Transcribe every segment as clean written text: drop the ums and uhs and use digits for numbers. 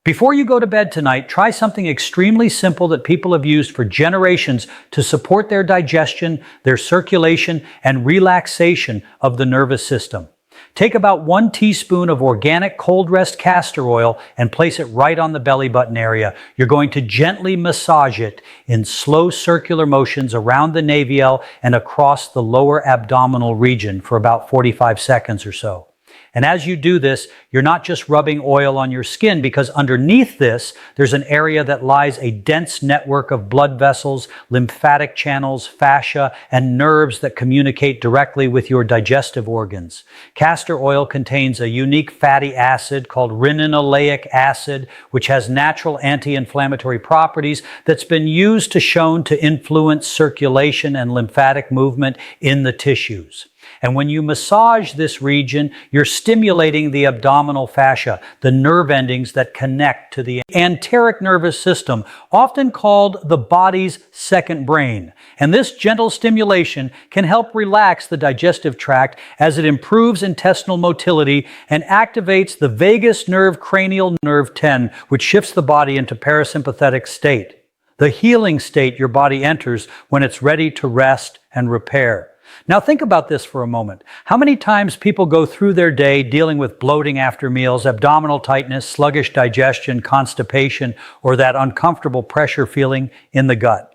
Before you go to bed tonight, try something extremely simple that people have used for generations to support their digestion, their circulation, and relaxation of the nervous system. Take about 1 teaspoon of organic cold rest castor oil and place it right on the belly button area. You're going to gently massage it in slow circular motions around the navel and across the lower abdominal region for about 45 seconds or so. And as you do this, you're not just rubbing oil on your skin, because underneath this, there's an area that lies a dense network of blood vessels, lymphatic channels, fascia, and nerves that communicate directly with your digestive organs. Castor oil contains a unique fatty acid called linoleic acid, which has natural anti-inflammatory properties that's been used to shown to influence circulation and lymphatic movement in the tissues. And when you massage this region, you're stimulating the abdominal fascia, the nerve endings that connect to the enteric nervous system, often called the body's second brain. And this gentle stimulation can help relax the digestive tract as it improves intestinal motility and activates the vagus nerve cranial nerve 10, which shifts the body into parasympathetic state, the healing state your body enters when it's ready to rest and repair. Now think about this for a moment. How many times people go through their day dealing with bloating after meals, abdominal tightness, sluggish digestion, constipation, or that uncomfortable pressure feeling in the gut?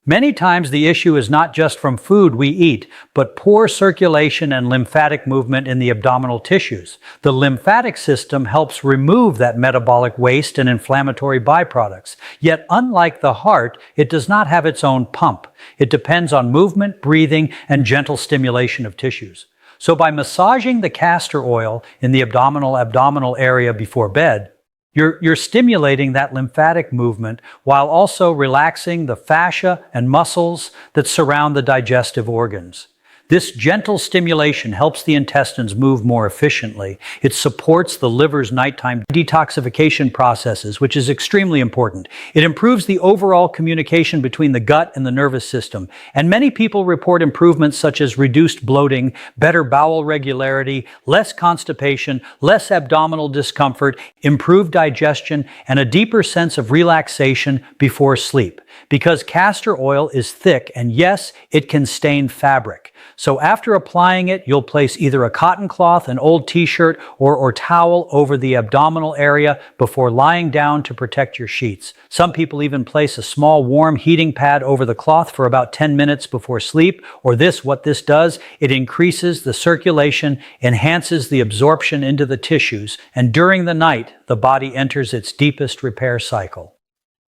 Many times the issue is not just from food we eat, but poor circulation and lymphatic movement in the abdominal tissues. The lymphatic system helps remove that metabolic waste and inflammatory byproducts. Yet, unlike the heart, it does not have its own pump. It depends on movement, breathing, and gentle stimulation of tissues. So by massaging the castor oil in the abdominal area before bed, you're stimulating that lymphatic movement while also relaxing the fascia and muscles that surround the digestive organs. This gentle stimulation helps the intestines move more efficiently. It supports the liver's nighttime detoxification processes, which is extremely important. It improves the overall communication between the gut and the nervous system. And many people report improvements such as reduced bloating, better bowel regularity, less constipation, less abdominal discomfort, improved digestion, and a deeper sense of relaxation before sleep. Because castor oil is thick, and yes, it can stain fabric. So after applying it, you'll place either a cotton cloth, an old t-shirt, or towel over the abdominal area before lying down to protect your sheets. Some people even place a small warm heating pad over the cloth for about 10 minutes before sleep. Or what this does, it increases the circulation, enhances the absorption into the tissues, and during the night, the body enters its deepest repair cycle.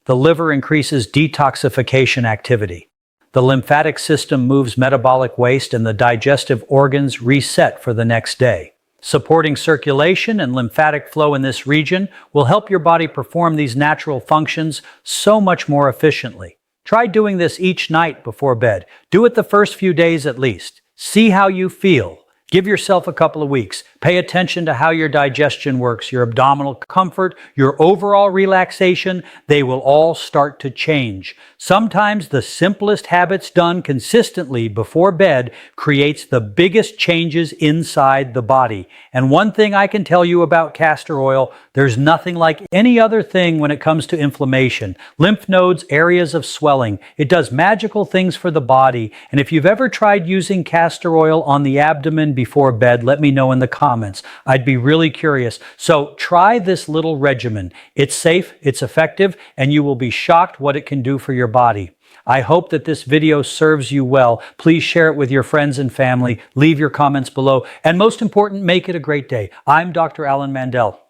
The liver increases detoxification activity. The lymphatic system moves metabolic waste, and the digestive organs reset for the next day. Supporting circulation and lymphatic flow in this region will help your body perform these natural functions so much more efficiently. Try doing this each night before bed. Do it the first few days at least. See how you feel. Give yourself a couple of weeks. Pay attention to how your digestion works, your abdominal comfort, your overall relaxation. They will all start to change. Sometimes the simplest habits done consistently before bed creates the biggest changes inside the body. And one thing I can tell you about castor oil, there's nothing like any other thing when it comes to inflammation, lymph nodes, areas of swelling. It does magical things for the body. And if you've ever tried using castor oil on the abdomen before bed, let me know in the comments. I'd be really curious. So try this little regimen. It's safe, it's effective, and you will be shocked what it can do for your body. I hope that this video serves you well. Please share it with your friends and family. Leave your comments below. And most important, make it a great day. I'm Dr. Alan Mandell.